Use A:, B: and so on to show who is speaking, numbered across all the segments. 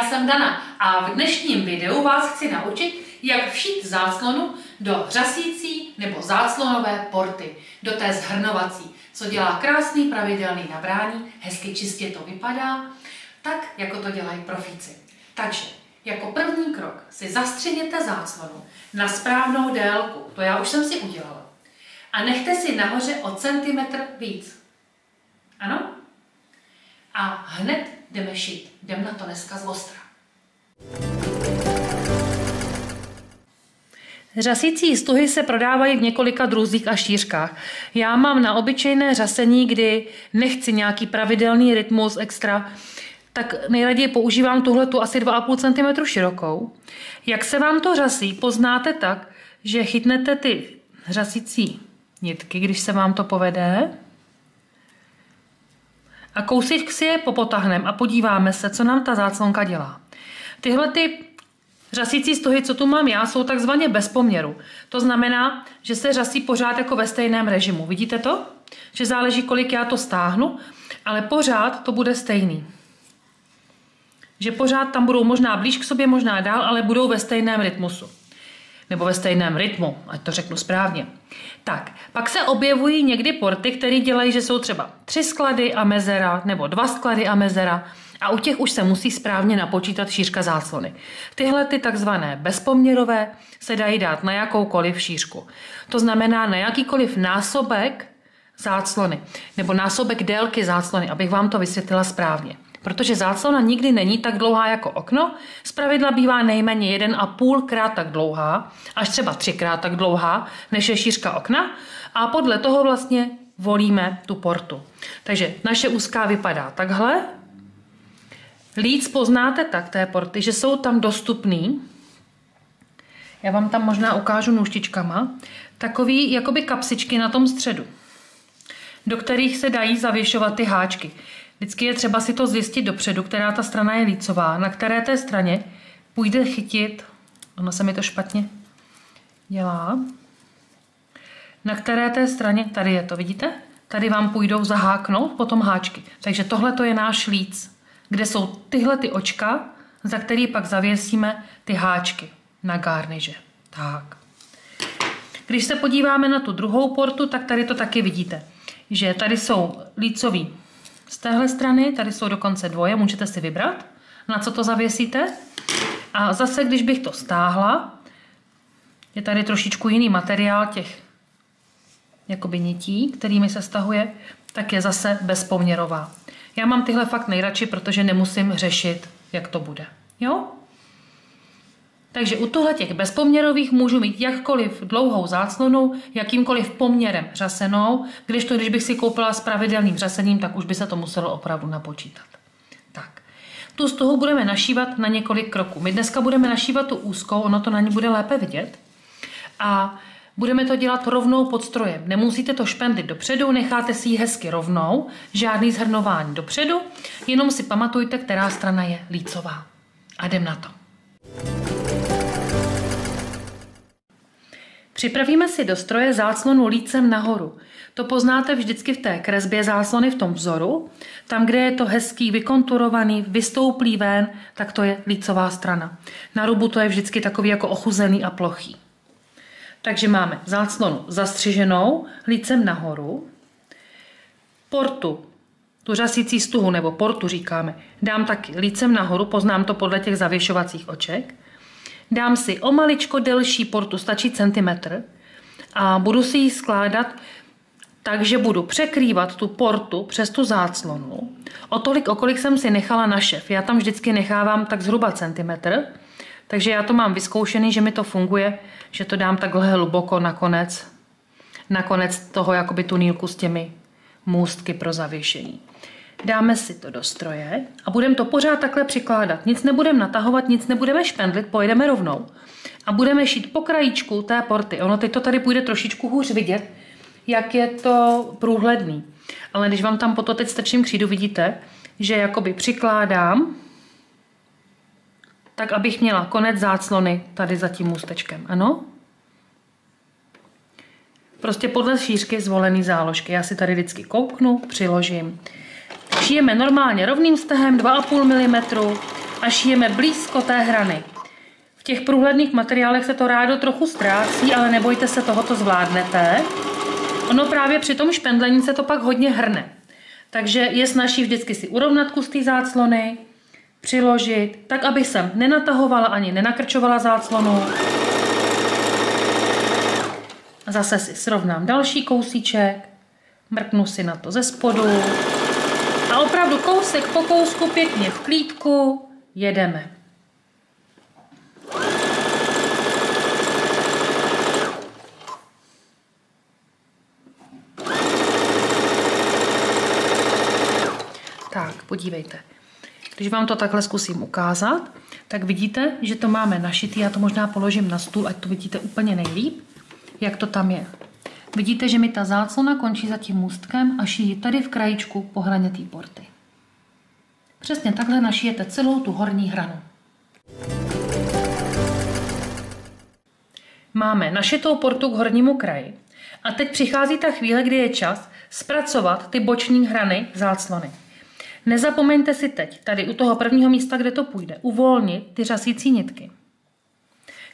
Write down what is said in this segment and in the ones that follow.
A: jsem Dana a v dnešním videu vás chci naučit, jak všít záclonu do řasící nebo záclonové porty, do té zhrnovací, co dělá krásný pravidelný nabrání, hezky čistě to vypadá, tak jako to dělají profíci. Takže jako první krok si zastřihněte záclonu na správnou délku, to já už jsem si udělala, a nechte si nahoře o centimetr víc. Ano? A hned jdeme šít. Jdem na to dneska zostra. Řasící stuhy se prodávají v několika druzích a šířkách. Já mám na obyčejné řasení, kdy nechci nějaký pravidelný rytmus extra, tak nejraději používám tuhletu asi 2,5 cm širokou. Jak se vám to řasí, poznáte tak, že chytnete ty řasící nitky, když se vám to povede, a kousík si je popotahnem a podíváme se, co nám ta záclonka dělá. Tyhle ty řasící stuhy, co tu mám já, jsou takzvaně bez poměru. To znamená, že se řasí pořád jako ve stejném režimu. Vidíte to? Že záleží, kolik já to stáhnu, ale pořád to bude stejný. Že pořád tam budou možná blíž k sobě, možná dál, ale budou ve stejném rytmusu. Nebo ve stejném rytmu, ať to řeknu správně. Tak, pak se objevují někdy porty, které dělají, že jsou třeba 3 sklady a mezera, nebo 2 sklady a mezera, a u těch už se musí správně napočítat šířka záclony. Tyhle ty takzvané bezpoměrové se dají dát na jakoukoliv šířku. To znamená na jakýkoliv násobek záclony, nebo násobek délky záclony, abych vám to vysvětlila správně. Protože záclona nikdy není tak dlouhá jako okno, zpravidla bývá nejméně 1,5krát tak dlouhá, až třeba 3krát tak dlouhá, než je šířka okna, a podle toho vlastně volíme tu portu. Takže naše úzká vypadá takhle. Líc poznáte tak té porty, že jsou tam dostupný, já vám tam možná ukážu nůžtičkama, takový jakoby kapsičky na tom středu, do kterých se dají zavěšovat ty háčky. Vždycky je třeba si to zjistit dopředu, která ta strana je lícová, na které té straně půjde chytit, ono se mi to špatně dělá, na které té straně, tady je to, vidíte? Tady vám půjdou zaháknout potom háčky. Takže tohle to je náš líc, kde jsou tyhle ty očka, za který pak zavěsíme ty háčky na garniže. Tak. Když se podíváme na tu druhou portu, tak tady to taky vidíte, že tady jsou lícový z téhle strany, tady jsou dokonce dvoje, můžete si vybrat, na co to zavěsíte. A zase, když bych to stáhla, je tady trošičku jiný materiál těch jakoby nití, kterými se stahuje, tak je zase bezpoměrová. Já mám tyhle fakt nejradši, protože nemusím řešit, jak to bude. Jo? Takže u tohle těch bezpoměrových můžu mít jakkoliv dlouhou záclonu, jakýmkoliv poměrem řasenou, když bych si koupila s pravidelným řasením, tak už by se to muselo opravdu napočítat. Tak. Tu stuhu budeme našívat na několik kroků. My dneska budeme našívat tu úzkou, ono to na ní bude lépe vidět. A budeme to dělat rovnou pod strojem. Nemusíte to špendlit dopředu, necháte si ji hezky rovnou, žádný zhrnování dopředu, jenom si pamatujte, která strana je lícová. A jdem na to. Připravíme si do stroje záclonu lícem nahoru. To poznáte vždycky v té kresbě záclony v tom vzoru. Tam, kde je to hezký, vykonturovaný, vystouplý ven, tak to je lícová strana. Na rubu to je vždycky takový jako ochuzený a plochý. Takže máme záclonu zastřiženou, lícem nahoru. Portu, tu řasící stuhu, nebo portu říkáme, dám taky lícem nahoru, poznám to podle těch zavěšovacích oček. Dám si o maličko delší portu, stačí centimetr, a budu si ji skládat tak, že budu překrývat tu portu přes tu záclonu o tolik, o kolik jsem si nechala na šef. Já tam vždycky nechávám tak zhruba centimetr, takže já to mám vyzkoušený, že mi to funguje, že to dám takhle hluboko nakonec toho jakoby tunýlku s těmi můstky pro zavěšení. Dáme si to do stroje a budeme to pořád takhle přikládat. Nic nebudeme natahovat, nic nebudeme špendlit, pojedeme rovnou. A budeme šít po krajíčku té porty. Ono teď to tady půjde trošičku hůř vidět, jak je to průhledný. Ale když vám tam po to teď strčím křídu, vidíte, že jakoby přikládám, tak abych měla konec záclony tady za tím můstečkem. Ano? Prostě podle šířky zvolený záložky. Já si tady vždycky kouknu, přiložím. Šijeme normálně rovným stehem 2,5 mm a šijeme blízko té hrany. V těch průhledných materiálech se to rádo trochu ztrácí, ale nebojte se, tohoto zvládnete. Ono právě při tom špendlení se to pak hodně hrne. Takže je snazší vždycky si urovnat kus té záclony, přiložit, tak aby jsem nenatahovala ani nenakrčovala záclonu. Zase si srovnám další kousíček, mrknu si na to ze spodu a opravdu kousek po kousku pěkně v klídku jedeme. Tak, podívejte. Když vám to takhle zkusím ukázat, tak vidíte, že to máme našitý. Já to možná položím na stůl, ať to vidíte úplně nejlíp, jak to tam je. Vidíte, že mi ta záclona končí za tím můstkem a šijí tady v krajičku po hraně té porty. Přesně takhle našijete celou tu horní hranu. Máme našitou portu k hornímu kraji a teď přichází ta chvíle, kdy je čas zpracovat ty boční hrany záclony. Nezapomeňte si teď, tady u toho prvního místa, kde to půjde, uvolnit ty řasící nitky.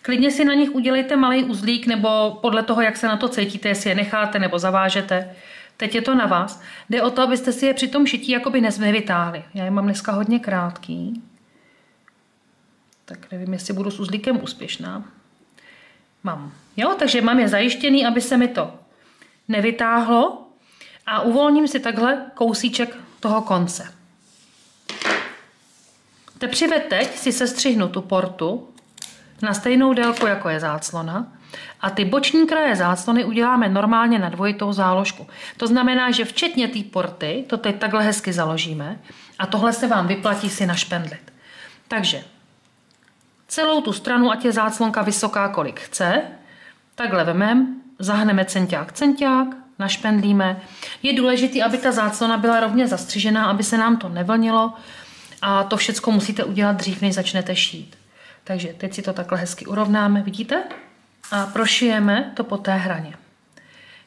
A: Klidně si na nich udělejte malý uzlík, nebo podle toho, jak se na to cítíte, jestli je necháte nebo zavážete. Teď je to na vás. Jde o to, abyste si je při tom šití jakoby nevytáhli. Já je mám dneska hodně krátký. Tak nevím, jestli budu s uzlíkem úspěšná. Mám. Jo, takže mám je zajištěný, aby se mi to nevytáhlo. A uvolním si takhle kousíček toho konce. Teprve teď si sestřihnu tu portu na stejnou délku, jako je záclona. A ty boční kraje záclony uděláme normálně na dvojitou záložku. To znamená, že včetně té porty, to teď takhle hezky založíme a tohle se vám vyplatí si našpendlit. Takže celou tu stranu, ať je záclonka vysoká, kolik chce, takhle vemem, zahneme centák, našpendlíme. Je důležité, aby ta záclona byla rovně zastřižená, aby se nám to nevlnilo a to všecko musíte udělat dřív, než začnete šít. Takže teď si to takhle hezky urovnáme, vidíte? A prošijeme to po té hraně.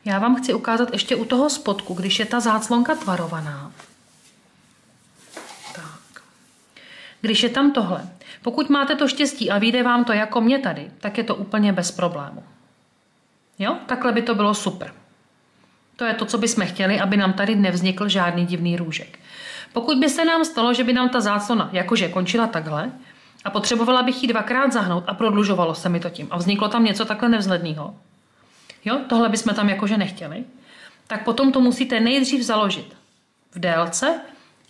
A: Já vám chci ukázat ještě u toho spodku, když je ta záclonka tvarovaná. Tak. Když je tam tohle. Pokud máte to štěstí a vyjde vám to jako mě tady, tak je to úplně bez problému. Jo? Takhle by to bylo super. To je to, co bychom chtěli, aby nám tady nevznikl žádný divný růžek. Pokud by se nám stalo, že by nám ta záclona jakože končila takhle a potřebovala bych ji dvakrát zahnout a prodlužovalo se mi to tím a vzniklo tam něco takhle nevzhledného, jo, tohle bychom tam jakože nechtěli, tak potom to musíte nejdřív založit v délce,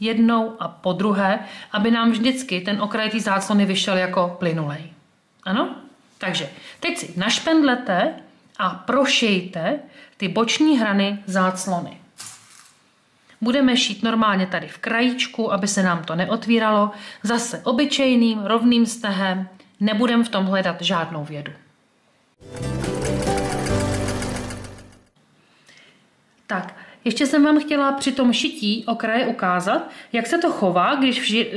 A: jednou a po druhé, aby nám vždycky ten okraj té záclony vyšel jako plynulej. Ano? Takže teď si našpendlete a prošijte ty boční hrany záclony. Budeme šít normálně tady v krajíčku, aby se nám to neotvíralo. Zase obyčejným, rovným stehem. Nebudeme v tom hledat žádnou vědu. Tak, ještě jsem vám chtěla při tom šití okraje ukázat, jak se to chová,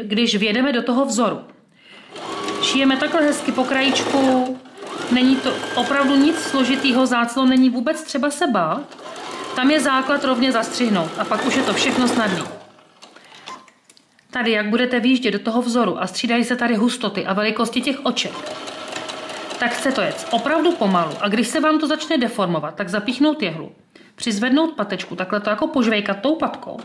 A: když vjedeme do toho vzoru. Šijeme takhle hezky po krajíčku. Není to opravdu nic složitýho, záclon není vůbec třeba se bát. Tam je základ rovně zastřihnout a pak už je to všechno snadný. Tady, jak budete výjíždět do toho vzoru a střídají se tady hustoty a velikosti těch oček, tak chce to jet opravdu pomalu a když se vám to začne deformovat, tak zapíchnout jehlu, přizvednout patečku, takhle to jako požvejkat tou patkou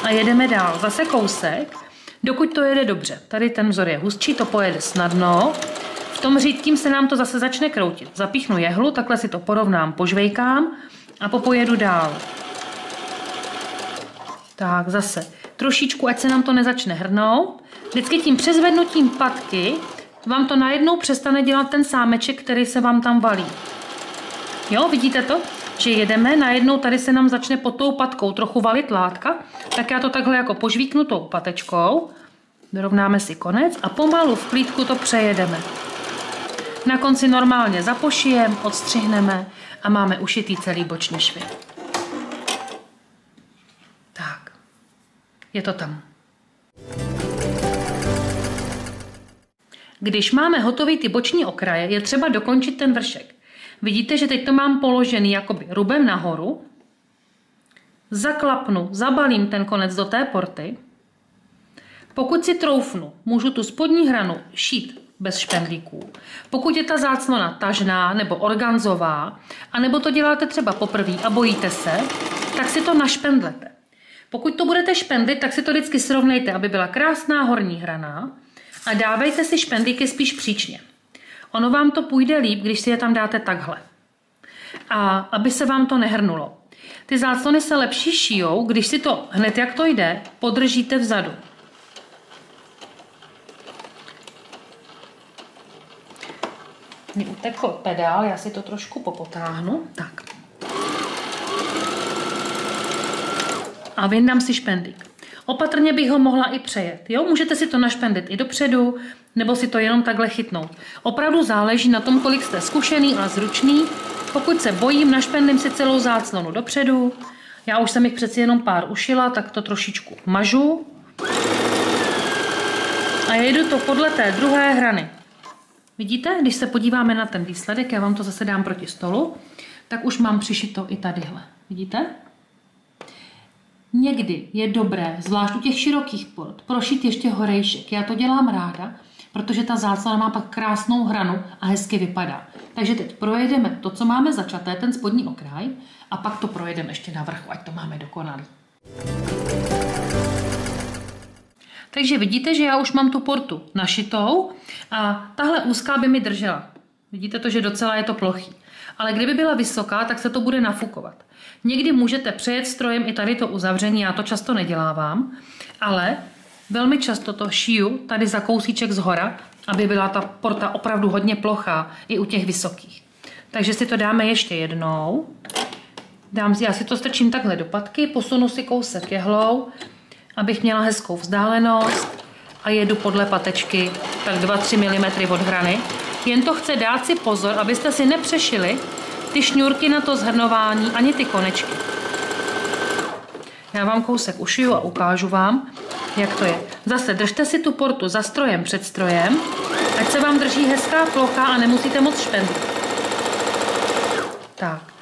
A: a jedeme dál. Zase kousek, dokud to jede dobře. Tady ten vzor je hustší, to pojede snadno. V tom řídkým se nám to zase začne kroutit. Zapíchnu jehlu, takhle si to porovnám, požvejkám a pojedu dál. Tak zase trošičku, ať se nám to nezačne hrnout. Vždycky tím přezvednutím patky vám to najednou přestane dělat ten sámeček, který se vám tam valí. Jo, vidíte to? Že jedeme, najednou tady se nám začne pod tou patkou trochu valit látka, tak já to takhle jako požvíknu tou patečkou, dorovnáme si konec a pomalu v klídku to přejedeme. Na konci normálně zapošijeme, odstřihneme a máme ušitý celý boční švy. Tak, je to tam. Když máme hotový ty boční okraje, je třeba dokončit ten vršek. Vidíte, že teď to mám položený jakoby rubem nahoru. Zaklapnu, zabalím ten konec do té porty. Pokud si troufnu, můžu tu spodní hranu šít bez špendlíků. Pokud je ta záclona tažná nebo organzová, anebo to děláte třeba poprvé a bojíte se, tak si to našpendlete. Pokud to budete špendlit, tak si to vždycky srovnejte, aby byla krásná horní hrana a dávejte si špendlíky spíš příčně. Ono vám to půjde líp, když si je tam dáte takhle. A aby se vám to nehrnulo. Ty záclony se lepší šijou, když si to hned jak to jde, podržíte vzadu. Mně utekl pedál, já si to trošku popotáhnu. Tak. A vyndám si špendlík. Opatrně bych ho mohla i přejet. Jo? Můžete si to našpendlit i dopředu, nebo si to jenom takhle chytnout. Opravdu záleží na tom, kolik jste zkušený a zručný. Pokud se bojím, našpendlím si celou záclonu dopředu. Já už jsem jich přeci jenom pár ušila, tak to trošičku mažu. A jedu to podle té druhé hrany. Vidíte, když se podíváme na ten výsledek, já vám to zase dám proti stolu, tak už mám přišito i tadyhle. Vidíte? Někdy je dobré, zvlášť u těch širokých port, prošít ještě horejšek. Já to dělám ráda, protože ta záclona má pak krásnou hranu a hezky vypadá. Takže teď projedeme to, co máme začaté, ten spodní okraj, a pak to projedeme ještě na vrchu, ať to máme dokonalý. Takže vidíte, že já už mám tu portu našitou a tahle úzká by mi držela. Vidíte to, že docela je to plochý. Ale kdyby byla vysoká, tak se to bude nafukovat. Někdy můžete přejet strojem i tady to uzavření, já to často nedělávám, ale velmi často to šiju tady za kousíček zhora, aby byla ta porta opravdu hodně plochá i u těch vysokých. Takže si to dáme ještě jednou. Já si to strčím takhle do patky, posunu si kousek jehlou, abych měla hezkou vzdálenost a jedu podle patečky tak 2-3 mm od hrany. Jen to chce dát si pozor, abyste si nepřešili ty šňůrky na to zhrnování ani ty konečky. Já vám kousek ušiju a ukážu vám, jak to je. Zase držte si tu portu za strojem, před strojem, ať se vám drží hezká plocha a nemusíte moc špendlit. Tak.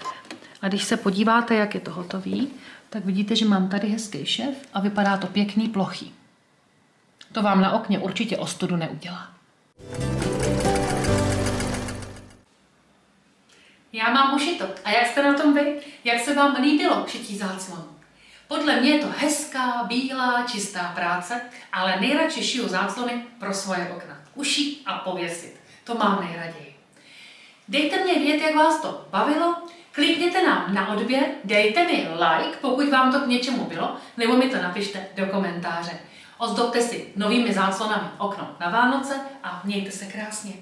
A: A když se podíváte, jak je to hotový, tak vidíte, že mám tady hezký šev a vypadá to pěkný, plochý. To vám na okně určitě ostudu neudělá. Já mám ušito. A jak jste na tom vy? Jak se vám líbilo šití záclonu? Podle mě je to hezká, bílá, čistá práce, ale nejradši šiju záclony pro svoje okna. Ušít a pověsit. To mám nejraději. Dejte mě vědět, jak vás to bavilo. Klikněte nám na odběr, dejte mi like, pokud vám to k něčemu bylo, nebo mi to napište do komentáře. Ozdobte si novými záclonami okno na Vánoce a mějte se krásně.